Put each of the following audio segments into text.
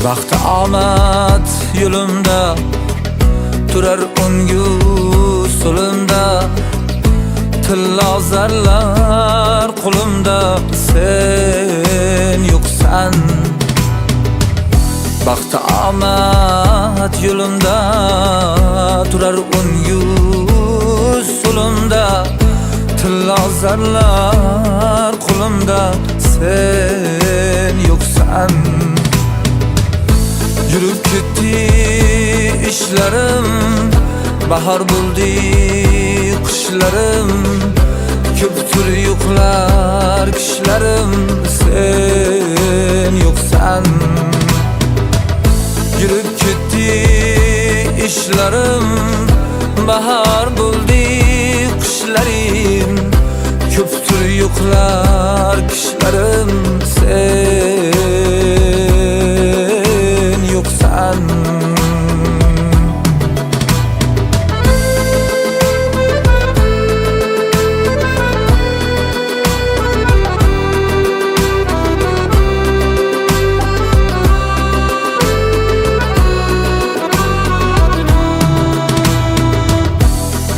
Baxt omad yo'limda turar ungu so'limda, tilla zarlar qo'limda, sen yo'qsan. Baxt omad yo'limda turar ungu so'limda, tilla zarlar qo'limda, sen yo'qsan. Yürüp gitti işlerim, bahar buldu kışlarım, köptür yoklar kişlerim, sen yoksan. Yürüp gitti işlerim, bahar buldu kışlarım, köptür yoklar kişlerim, sen yoksan.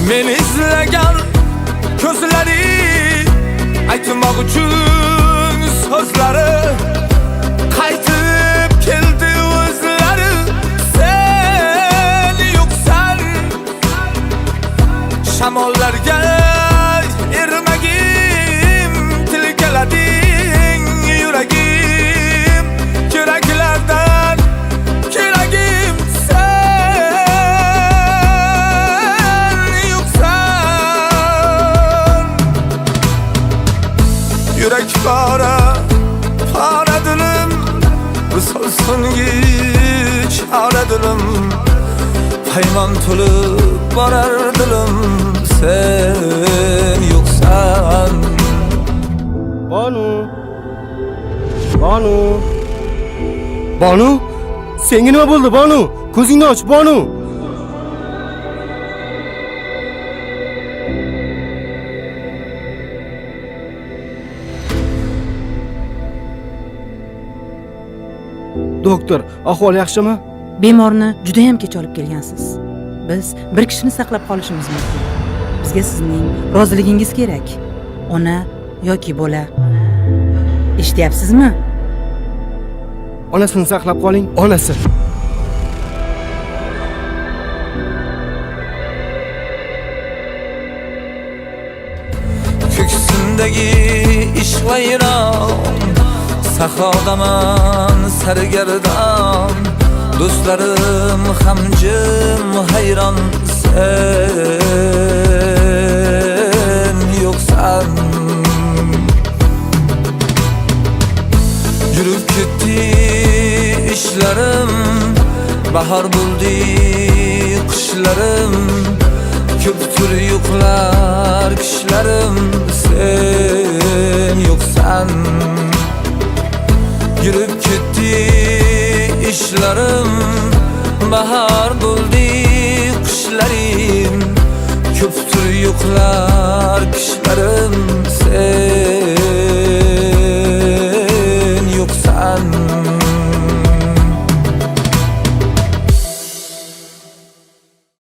Men izlegan ko'zlari, aytmoq uchun so'zlari, qaytib keldi o'zlari, sen yo'qsan. Shamollarga ermagim, tilkalading yuragim, keraklardan keragim, yürek para, para dilim, solsun hiç ara dilim, payman tulup barar dilim, sen yoksan. Banu, Banu, Banu, senga nima bo'ldi Banu? Ko'zingni och Banu. Doktor, ahvoli yaxshimi? Bemorni juda ham kech olib kelgansiz. Biz bir kishini saqlab qolishimiz mumkin. Bizga sizning roziligingiz kerak. Ona yoki bola. Eshityapsizmi? Onasini saqlab qoling, onasi. Ko'ksimdagi ish vayron, sahrodaman sargardon, do'stlarim ham jim hayron, sen yo'qsan. Yurib ketdi ishlarim, bahor bo'ldi qishlarim, ko'ptur yo'qlar kishlarim, sen yo'qsan. Yürüp gitti işlerim, bahar buldu kışlarım, köptür yoklar kışlarım, sen yoksan.